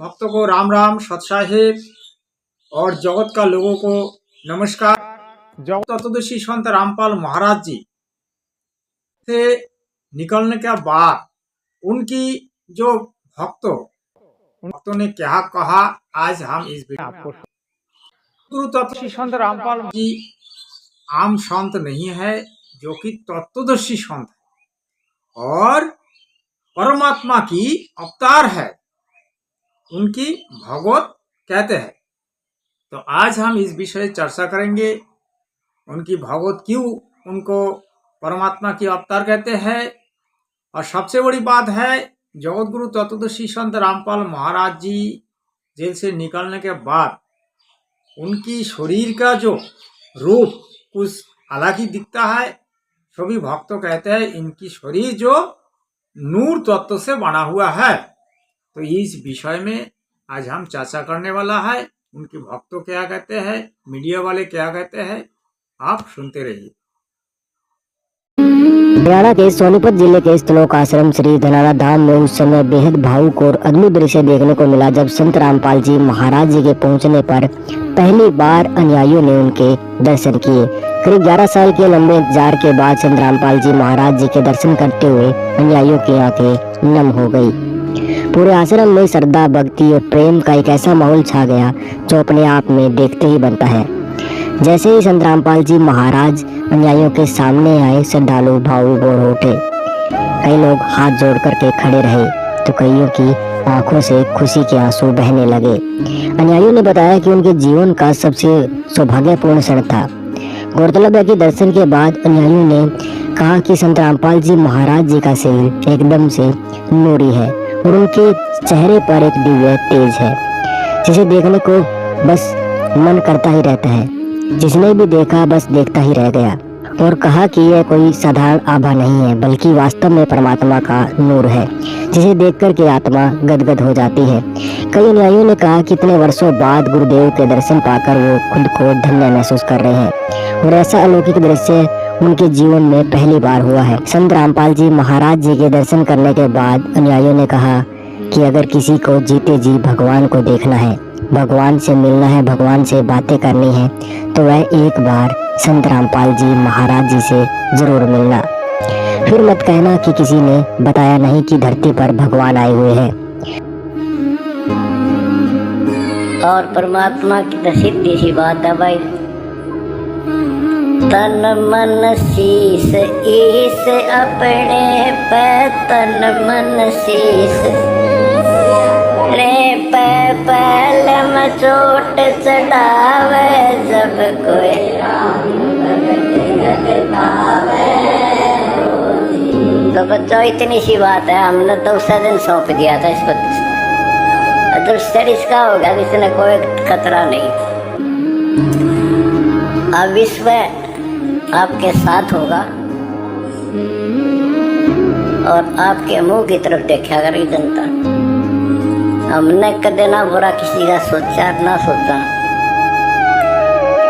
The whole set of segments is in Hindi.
भक्तों को राम राम, सत साहिब और जगत का लोगों को नमस्कार। जगत तत्वदर्शी संत रामपाल महाराज जी से निकलने के बाद उनकी जो भक्तों ने क्या कहा, आज हम इस वीडियो में आपको गुरु तत्वदर्शी संत रामपाल जी आम संत नहीं है, जो कि तत्वदर्शी संत है और परमात्मा की अवतार है, उनकी भगवत कहते हैं। तो आज हम इस विषय चर्चा करेंगे, उनकी भगवत क्यों उनको परमात्मा की अवतार कहते हैं। और सबसे बड़ी बात है, जगत गुरु तत्वदर्शी संत रामपाल महाराज जी जेल से निकलने के बाद उनकी शरीर का जो रूप कुछ अलग ही दिखता है। सभी भक्तों कहते हैं इनकी शरीर जो नूर तत्व से बना हुआ है। तो इस विषय में आज हम चर्चा करने वाला है। उनके भक्तों क्या कहते हैं, मीडिया वाले क्या कहते हैं, आप सुनते रहिए। हरियाणा के सोनीपत जिले के स्थलोक आश्रम श्री धनारा धाम में उस समय बेहद भावुक और अद्भुत दृश्य देखने को मिला, जब संत रामपाल जी महाराज जी के पहुंचने पर पहली बार अनुयायियों ने उनके दर्शन किए। करीब 11 साल के लंबे इंतजार के बाद संत रामपाल जी महाराज जी के दर्शन करते हुए अनुयायियों की आंखें नम हो गई। पूरे आश्रम में श्रद्धा, भक्ति और प्रेम का एक ऐसा माहौल छा गया जो अपने आप में देखते ही बनता है। जैसे ही संत रामपाल जी महाराज अनुयायियों के सामने आए, श्रद्धालु भावुक और उठे। कई लोग हाथ जोड़ करके खड़े रहे तो कईयों की आंखों से खुशी के आंसू बहने लगे। अनुयायियों ने बताया कि उनके जीवन का सबसे सौभाग्यपूर्ण क्षण था। गौरतलब है कि दर्शन के बाद अनुयायियों ने कहा कि संत रामपाल जी महाराज जी का शरीर एकदम से नूरी है और उनके चेहरे पर एक दिव्य तेज है, जिसे देखने को बस मन करता ही रहता है। जिसने भी देखा बस देखता ही रह गया और कहा कि यह कोई साधारण आभा नहीं है, बल्कि वास्तव में परमात्मा का नूर है, जिसे देखकर के आत्मा गदगद हो जाती है। कई अनुयायियों ने कहा कि इतने वर्षों बाद गुरुदेव के दर्शन पाकर वो खुद को धन्य महसूस कर रहे हैं और ऐसा अलौकिक दृश्य उनके जीवन में पहली बार हुआ है। संत रामपाल जी महाराज जी के दर्शन करने के बाद अनुयायियों ने कहा कि अगर किसी को जीते जी भगवान को देखना है, भगवान से मिलना है, भगवान से बातें करनी है, तो वह एक बार संत रामपाल जी महाराज जी से जरूर मिलना। फिर मत कहना कि किसी ने बताया नहीं कि धरती पर भगवान आए हुए हैं। और परमात्मा की तो सीधी सी बात है भाई, तन मन शीस ईस अपने पे, तन मन शीस रे पे पहलम चोट चढ़ावे, जब कोई तो बच्चों इतनी सी बात है। हमने तो उस दिन सौंप दिया था इसको, तो इसका होगा, इसने कोई खतरा नहीं। अब विश्व आपके साथ होगा और आपके मुंह की तरफ देखा करेगी जनता। हमने कदे ना बुरा किसी का सोचा ना सोचा,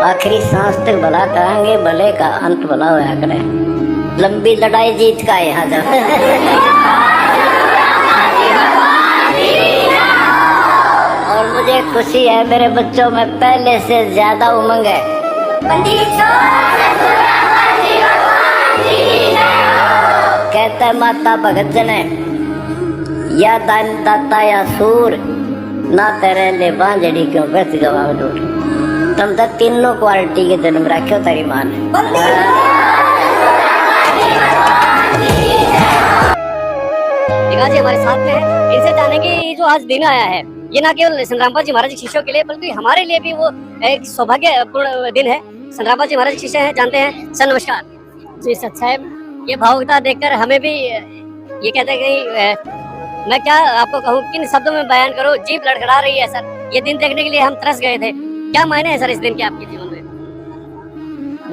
आखिरी सांस तक भला कहेंगे, भले का अंत भला होया करे। लंबी लड़ाई जीत का यहाँ जब और मुझे खुशी है, मेरे बच्चों में पहले से ज्यादा उमंग है। कहता माता भगत जने या दान दाता या सूर, ना तेरे ले बांझड़ी क्यों व्यर्थ गवा दूर। तुम तो तीनों क्वालिटी के जन्म रखे हो तेरी माँ ने। जी हमारे साथ में है, इनसे जानेंगे ये जो आज दिन आया है, ये ना केवल संत रामपाल जी महाराज के शिष्यों के लिए बल्कि हमारे लिए भी वो एक सौभाग्यपूर्ण दिन है। संत रामपाल जी महाराज के शिष्य हैं, जानते हैं। सर नमस्कार। जी सत साहब, ये भावुकता देखकर हमें भी ये कहते हैं कि मैं क्या आपको कहूँ, किन शब्दों में बयान करूँ, जीभ लड़खड़ा रही है सर। ये दिन देखने के लिए हम तरस गए थे। क्या मायने हैं सर इस दिन के आपके जीवन में?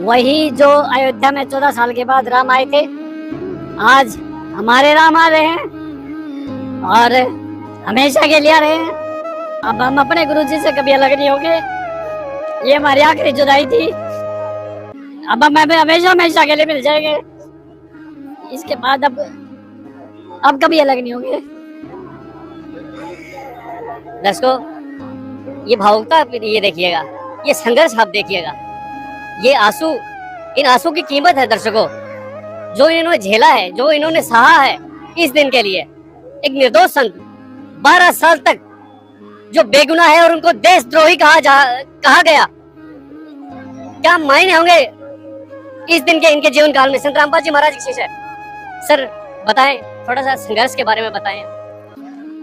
वही जो अयोध्या में 14 साल के बाद राम आए थे, आज हमारे राम आ रहे हैं और हमेशा के लिए आ रहे हैं। अब हम अपने गुरु जी से कभी अलग नहीं होंगे। ये हमारी आखिरी जुदाई थी, अब हम हमेशा के लिए मिल जाएंगे। इसके बाद अब कभी अलग नहीं होंगे। दर्शकों, ये भावुकता ये देखिएगा, ये संघर्ष आप देखिएगा, ये आंसू, इन आंसू की कीमत है दर्शकों, जो इन्होंने झेला है, जो इन्होंने सहा है इस दिन के लिए। एक निर्दोष संत 12 साल तक जो बेगुनाह है और उनको देशद्रोही कहा गया, क्या मायने होंगे इस दिन के इनके जीवन काल में। संत रामपाल जी महाराज की शिष्य है। सर बताएं, थोड़ा सा संघर्ष के बारे में बताएं।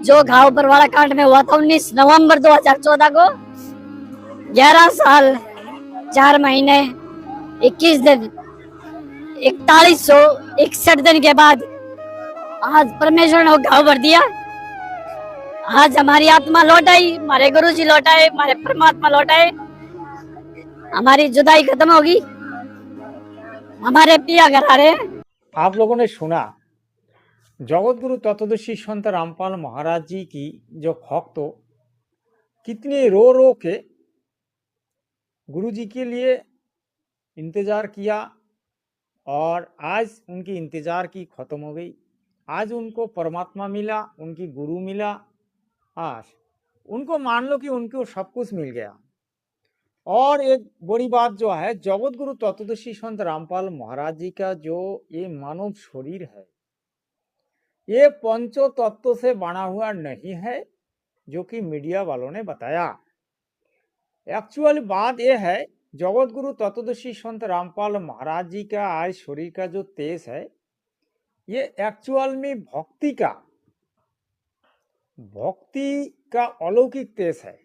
जो घाव बरवाड़ा कांड में हुआ था 19 नवंबर 2014 को, 11 साल 4 महीने 21 दिन 4161 दिन के बाद आज परमेश्वर ने वो घाव भर दिया। आज हमारी आत्मा लौट आई, हमारे गुरु जी लौट आए, हमारे परमात्मा लौट आए, हमारी जुदाई खत्म होगी, हमारे पिया घर आ रहे हैं। आप लोगों ने सुना जगत गुरु तत्वदर्शी संत रामपाल महाराज जी की जो भक्त कितने रो रो के गुरु जी के लिए इंतज़ार किया, और आज उनकी इंतज़ार की ख़त्म हो गई। आज उनको परमात्मा मिला, उनकी गुरु मिला। आज उनको मान लो कि उनको सब कुछ मिल गया। और एक बड़ी बात जो है, जगत गुरु तत्वदर्शी संत रामपाल महाराज जी का जो ये मानव शरीर है, ये पंचो तत्व से बना हुआ नहीं है, जो कि मीडिया वालों ने बताया। एक्चुअल बात यह है, जगत गुरु तत्वदर्शी संत रामपाल महाराज जी का आज शरीर का जो तेज है, ये एक्चुअल में भक्ति का अलौकिक तेज है।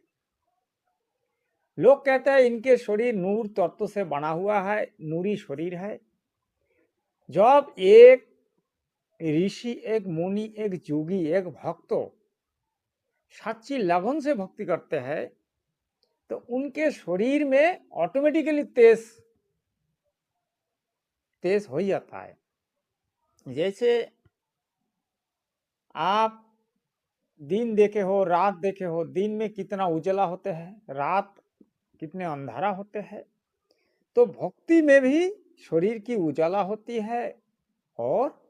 लोग कहते हैं इनके शरीर नूर तत्व से बना हुआ है, नूरी शरीर है। जब एक ऋषि, एक मुनि, एक जोगी, एक भक्त सच्ची लगन से भक्ति करते हैं, तो उनके शरीर में ऑटोमेटिकली तेज हो जाता है। जैसे आप दिन देखे हो, रात देखे हो, दिन में कितना उजला होते हैं, रात कितने अंधारा होते हैं, तो भक्ति में भी शरीर की उजाला होती है और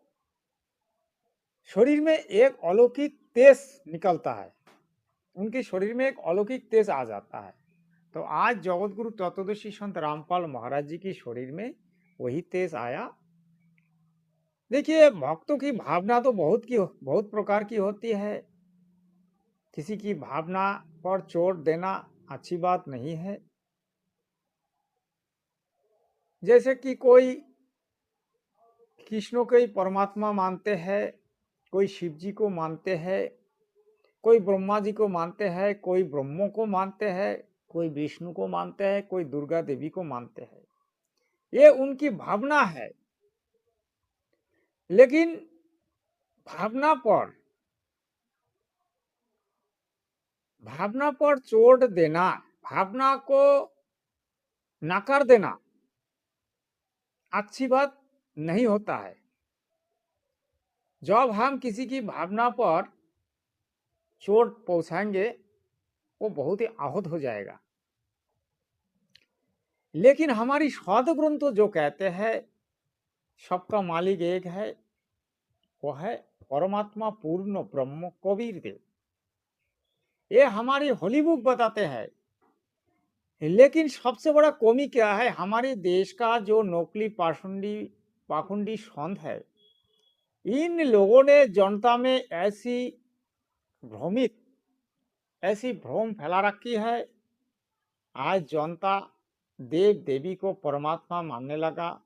शरीर में एक अलौकिक तेज निकलता है, उनके शरीर में एक अलौकिक तेज आ जाता है। तो आज जगत गुरु तत्वदर्शी संत रामपाल महाराज जी की शरीर में वही तेज आया। देखिए, भक्तों की भावना तो बहुत प्रकार की होती है। किसी की भावना पर चोट देना अच्छी बात नहीं है। जैसे कि कोई कृष्ण को ही परमात्मा मानते हैं, कोई शिव जी को मानते हैं, कोई ब्रह्मा जी को मानते हैं, कोई ब्रह्मों को मानते हैं, कोई विष्णु को मानते हैं, कोई दुर्गा देवी को मानते हैं। ये उनकी भावना है। लेकिन भावना पर चोट देना, भावना को नकार देना अच्छी बात नहीं होता है। जब हम किसी की भावना पर चोट पहुंचाएंगे, वो बहुत ही आहत हो जाएगा। लेकिन हमारी शास्त्र ग्रंथ जो कहते हैं सबका मालिक एक है, वो है परमात्मा पूर्ण ब्रह्म कबीर देव। ये हमारी होली बुक बताते हैं। लेकिन सबसे बड़ा कमी क्या है, हमारे देश का जो नकली पाखंडी संत है, इन लोगों ने जनता में ऐसी भ्रम फैला रखी है। आज जनता देव देवी को परमात्मा मानने लगा,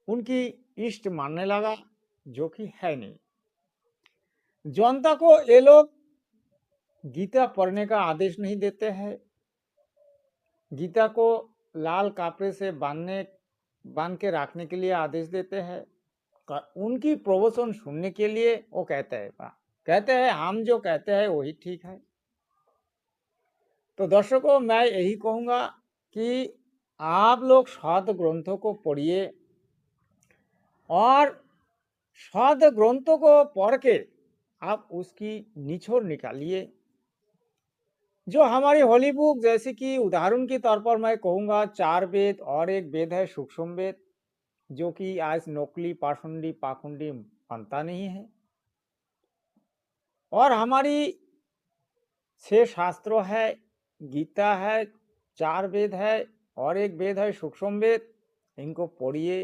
उनकी इष्ट मानने लगा, जो कि है नहीं। जनता को ये लोग गीता पढ़ने का आदेश नहीं देते हैं। गीता को लाल कपड़े से बांध के रखने के लिए आदेश देते हैं। उनकी प्रवचन सुनने के लिए वो कहते हैं हम जो कहते हैं वही ठीक है। तो दर्शकों, मैं यही कहूँगा कि आप लोग शास्त्र ग्रंथों को पढ़िए और शास्त्र ग्रंथों को पढ़ के आप उसकी निचोड़ निकालिए। जो हमारी होली बुक, जैसे कि उदाहरण के तौर पर मैं कहूँगा 4 वेद और एक वेद है सूक्ष्म वेद, जो कि आज नकली पाखंडी मानता नहीं है। और हमारी 6 शास्त्रों है, गीता है, 4 वेद है और एक वेद है सूक्ष्म वेद। इनको पढ़िए।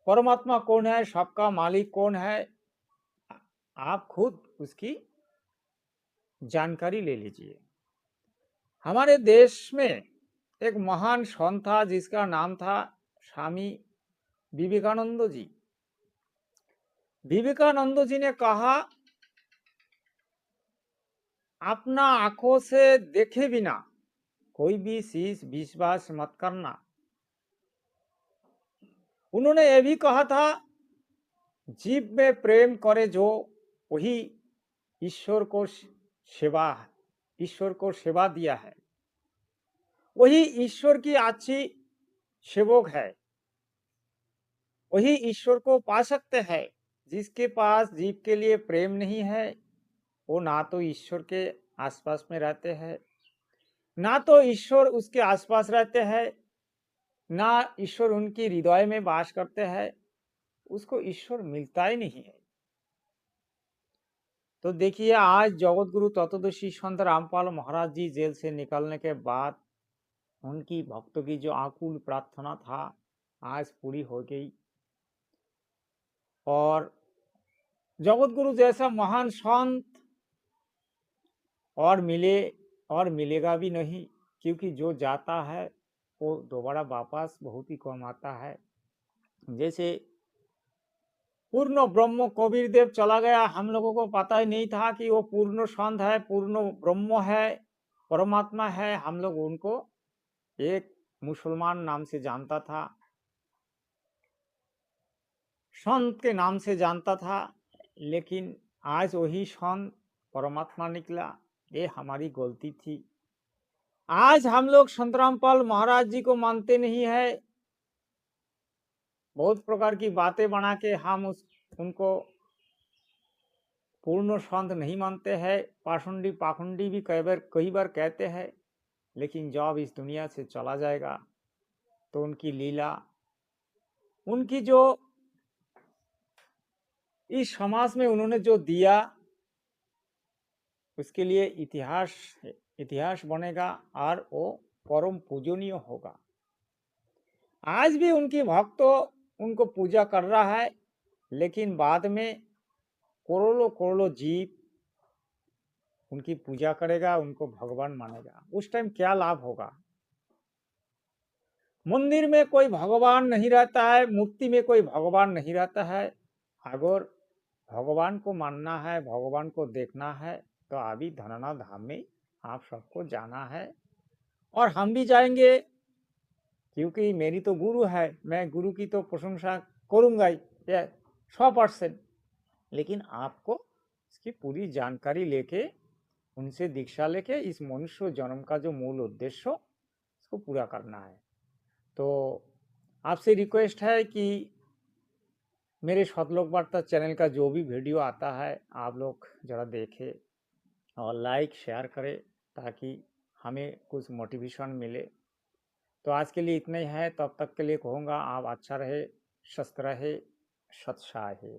परमात्मा कौन है, सबका मालिक कौन है, आप खुद उसकी जानकारी ले लीजिए। हमारे देश में एक महान संत था जिसका नाम था स्वामी विवेकानंद जी। विवेकानंद जी ने कहा, अपना आंखों से देखे बिना कोई भी चीज विश्वास मत करना। उन्होंने यह भी कहा था, जीव में प्रेम करे जो वही ईश्वर को सेवा ईश्वर को सेवा दिया है, वही ईश्वर की अच्छी सेवक है, वही ईश्वर को पा सकते हैं। जिसके पास जीव के लिए प्रेम नहीं है वो ना तो ईश्वर के आसपास में रहते हैं, ना तो ईश्वर उसके आसपास रहते हैं, ना ईश्वर उनकी हृदय में वास करते हैं, उसको ईश्वर मिलता ही नहीं है। तो देखिए, आज जगत गुरु तत्वदर्शी संत रामपाल महाराज जी जेल से निकलने के बाद उनकी भक्तों की जो आकुल प्रार्थना था आज पूरी हो गई। और जगत गुरु जैसा महान संत और मिले और मिलेगा भी नहीं, क्योंकि जो जाता है वो दोबारा वापस बहुत ही कम आता है। जैसे पूर्ण ब्रह्म कबीर देव चला गया, हम लोगों को पता ही नहीं था कि वो पूर्ण संत है, पूर्ण ब्रह्म है, परमात्मा है। हम लोग उनको एक मुसलमान नाम से जानता था, संत के नाम से जानता था, लेकिन आज वही संत परमात्मा निकला। ये हमारी गलती थी। आज हम लोग संत रामपाल महाराज जी को मानते नहीं है, बहुत प्रकार की बातें बना के हम उनको पूर्ण संत नहीं मानते हैं। पाखंडी पाखंडी भी कई बार कहते हैं, लेकिन जब इस दुनिया से चला जाएगा तो उनकी लीला, उनकी जो इस समाज में उन्होंने जो दिया, उसके लिए इतिहास बनेगा और वो परम पूजनीय होगा। आज भी उनकी भक्त उनको पूजा कर रहा है, लेकिन बाद में करोड़ों करोड़ों जीव उनकी पूजा करेगा, उनको भगवान मानेगा। उस टाइम क्या लाभ होगा? मंदिर में कोई भगवान नहीं रहता है, मूर्ति में कोई भगवान नहीं रहता है। अगर भगवान को मानना है, भगवान को देखना है, तो अभी धनाना धाम में आप सबको जाना है और हम भी जाएंगे, क्योंकि मेरी तो गुरु है, मैं गुरु की तो प्रशंसा करूंगा ही 100%। लेकिन आपको इसकी पूरी जानकारी लेके, उनसे दीक्षा लेके इस मनुष्य जन्म का जो मूल उद्देश्य इसको पूरा करना है। तो आपसे रिक्वेस्ट है कि मेरे सतलोक वार्ता चैनल का जो भी वीडियो आता है आप लोग ज़रा देखें और लाइक शेयर करें, ताकि हमें कुछ मोटिवेशन मिले। तो आज के लिए इतना ही है। तब तक के लिए कहूँगा, आप अच्छा रहे, स्वस्थ रहे, सत्साहे।